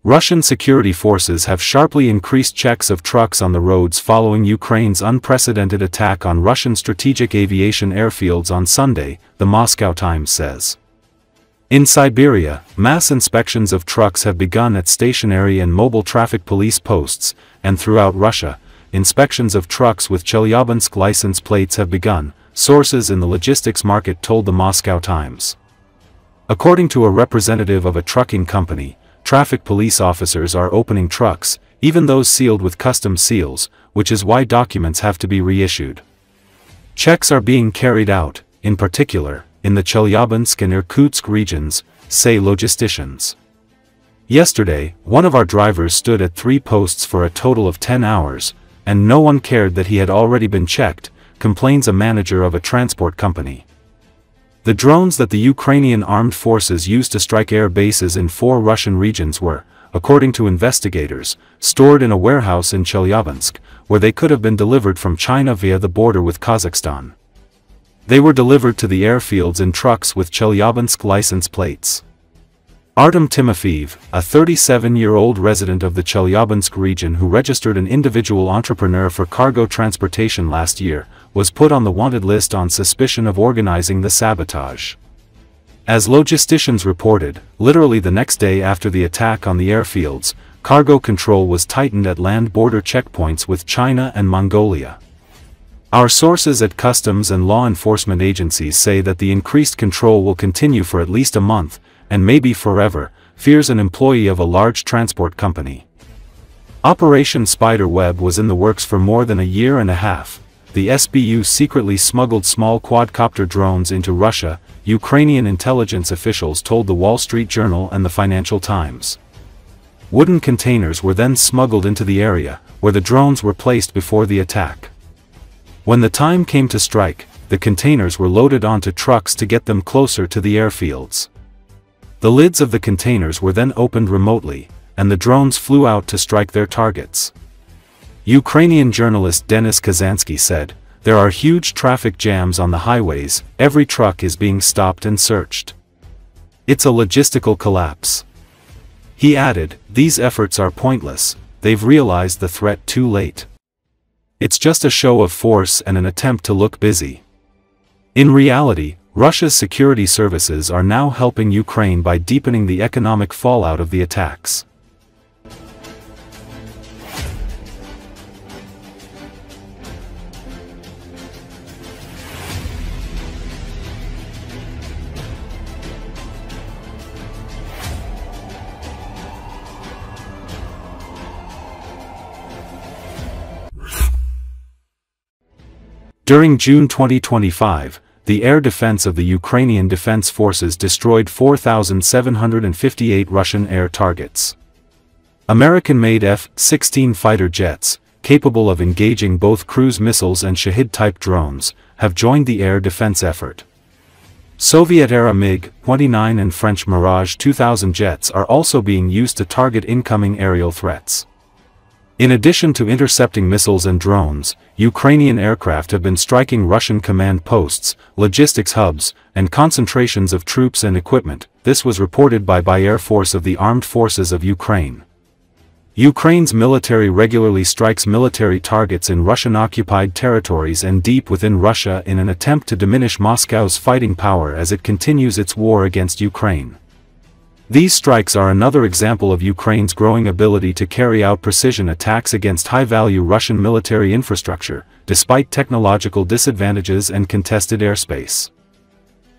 Russian security forces have sharply increased checks of trucks on the roads following Ukraine's unprecedented attack on Russian strategic aviation airfields on Sunday, the Moscow Times says. In Siberia, mass inspections of trucks have begun at stationary and mobile traffic police posts, and throughout Russia, inspections of trucks with Chelyabinsk license plates have begun, sources in the logistics market told the Moscow Times. According to a representative of a trucking company, traffic police officers are opening trucks, even those sealed with customs seals, which is why documents have to be reissued. Checks are being carried out, in particular, in the Chelyabinsk and Irkutsk regions, say logisticians. Yesterday, one of our drivers stood at 3 posts for a total of 10 hours, and no one cared that he had already been checked, complains a manager of a transport company. The drones that the Ukrainian armed forces used to strike air bases in 4 Russian regions were, according to investigators, stored in a warehouse in Chelyabinsk, where they could have been delivered from China via the border with Kazakhstan. They were delivered to the airfields in trucks with Chelyabinsk license plates. Artem Timofeev, a 37-year-old resident of the Chelyabinsk region who registered an individual entrepreneur for cargo transportation last year, was put on the wanted list on suspicion of organizing the sabotage. As logisticians reported, literally the next day after the attack on the airfields, cargo control was tightened at land border checkpoints with China and Mongolia. Our sources at customs and law enforcement agencies say that the increased control will continue for at least a month, and maybe forever, fears an employee of a large transport company. Operation Spiderweb was in the works for more than a year and a half. The SBU secretly smuggled small quadcopter drones into Russia, Ukrainian intelligence officials told the Wall Street Journal and the Financial Times. Wooden containers were then smuggled into the area, where the drones were placed before the attack. When the time came to strike, the containers were loaded onto trucks to get them closer to the airfields. The lids of the containers were then opened remotely, and the drones flew out to strike their targets. Ukrainian journalist Denis Kazansky said, "There are huge traffic jams on the highways, every truck is being stopped and searched. It's a logistical collapse." He added, "These efforts are pointless, they've realized the threat too late. It's just a show of force and an attempt to look busy." In reality, Russia's security services are now helping Ukraine by deepening the economic fallout of the attacks. During June 2025, the air defense of the Ukrainian Defense Forces destroyed 4,758 Russian air targets. American-made F-16 fighter jets, capable of engaging both cruise missiles and Shahid-type drones, have joined the air defense effort. Soviet-era MiG-29 and French Mirage 2000 jets are also being used to target incoming aerial threats. In addition to intercepting missiles and drones, Ukrainian aircraft have been striking Russian command posts, logistics hubs, and concentrations of troops and equipment. This was reported by Air Force of the Armed Forces of Ukraine. Ukraine's military regularly strikes military targets in Russian-occupied territories and deep within Russia in an attempt to diminish Moscow's fighting power as it continues its war against Ukraine. These strikes are another example of Ukraine's growing ability to carry out precision attacks against high-value Russian military infrastructure, despite technological disadvantages and contested airspace.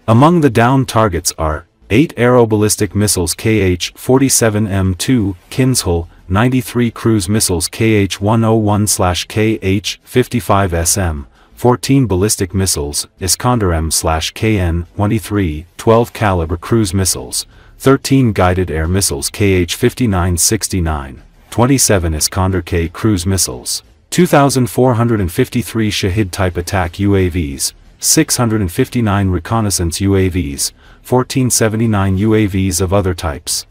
Among the downed targets are 8 aeroballistic missiles Kh-47M2, Kinzhal, 93 cruise missiles Kh-101/Kh-55SM, 14 ballistic missiles, Iskander-M/KN-23, 12 caliber cruise missiles, 13 guided air missiles Kh-5969, 27 Iskander-K cruise missiles, 2,453 Shahid-type attack UAVs, 659 reconnaissance UAVs, 1,479 UAVs of other types.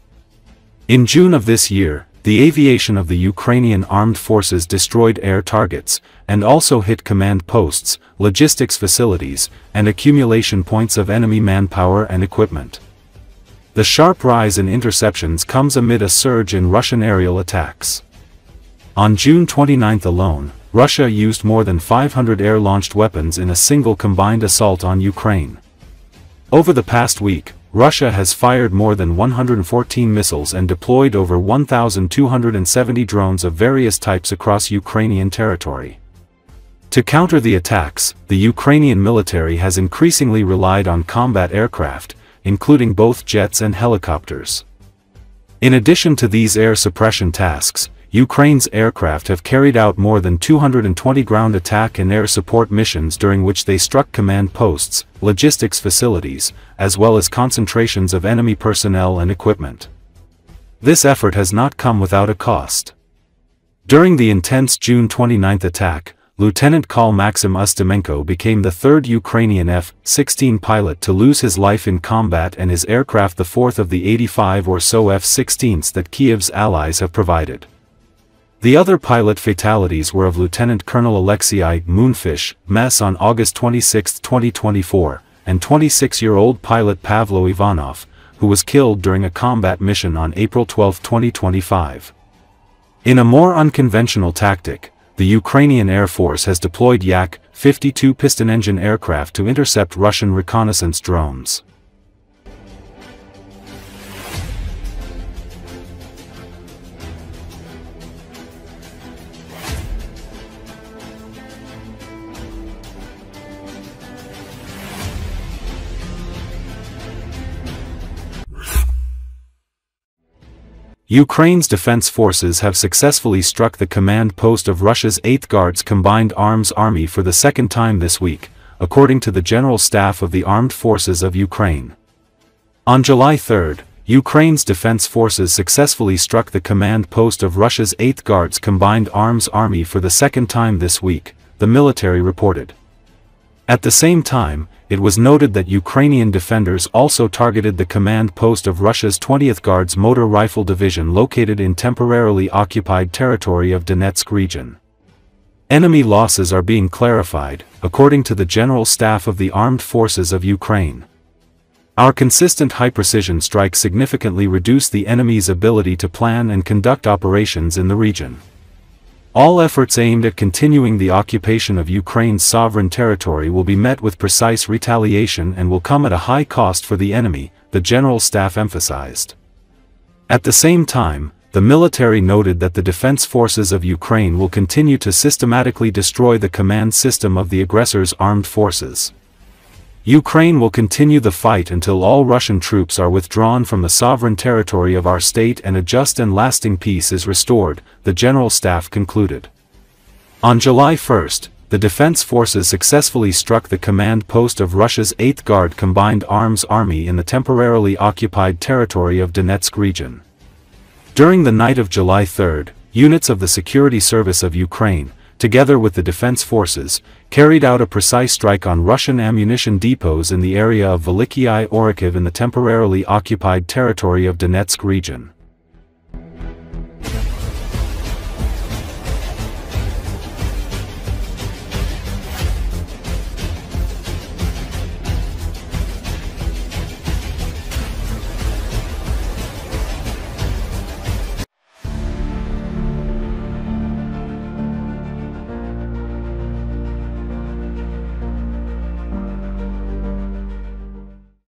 In June of this year, the aviation of the Ukrainian armed forces destroyed air targets, and also hit command posts, logistics facilities, and accumulation points of enemy manpower and equipment. The sharp rise in interceptions comes amid a surge in Russian aerial attacks. On June 29 alone, Russia used more than 500 air-launched weapons in a single combined assault on Ukraine. Over the past week, Russia has fired more than 114 missiles and deployed over 1,270 drones of various types across Ukrainian territory. To counter the attacks, the Ukrainian military has increasingly relied on combat aircraft, including both jets and helicopters. In addition to these air suppression tasks, Ukraine's aircraft have carried out more than 220 ground attack and air support missions during which they struck command posts, logistics facilities, as well as concentrations of enemy personnel and equipment. This effort has not come without a cost. During the intense June 29 attack, Lieutenant Col Maxim Ustimenko became the third Ukrainian F-16 pilot to lose his life in combat and his aircraft the fourth of the 85 or so F-16s that Kiev's allies have provided. The other pilot fatalities were of Lieutenant Colonel Alexei Moonfish Mess on August 26, 2024, and 26-year-old pilot Pavlo Ivanov, who was killed during a combat mission on April 12, 2025. In a more unconventional tactic, the Ukrainian Air Force has deployed Yak-52 piston-engine aircraft to intercept Russian reconnaissance drones. Ukraine's defense forces have successfully struck the command post of Russia's 8th Guards Combined Arms Army for the second time this week, according to the General Staff of the Armed Forces of Ukraine. On July 3, Ukraine's defense forces successfully struck the command post of Russia's 8th Guards Combined Arms Army for the second time this week, the military reported. At the same time, it was noted that Ukrainian defenders also targeted the command post of Russia's 20th Guards Motor Rifle Division located in temporarily occupied territory of Donetsk region. Enemy losses are being clarified, according to the General Staff of the Armed Forces of Ukraine. Our consistent high-precision strikes significantly reduce the enemy's ability to plan and conduct operations in the region. All efforts aimed at continuing the occupation of Ukraine's sovereign territory will be met with precise retaliation and will come at a high cost for the enemy, the General Staff emphasized. At the same time, the military noted that the defense forces of Ukraine will continue to systematically destroy the command system of the aggressor's armed forces. Ukraine will continue the fight until all Russian troops are withdrawn from the sovereign territory of our state and a just and lasting peace is restored, the General Staff concluded. On July 1, the defense forces successfully struck the command post of Russia's 8th Guard Combined Arms Army in the temporarily occupied territory of Donetsk region. During the night of July 3, units of the Security Service of Ukraine, together with the defense forces, carried out a precise strike on Russian ammunition depots in the area of Velikiy Orikhiv in the temporarily occupied territory of Donetsk region.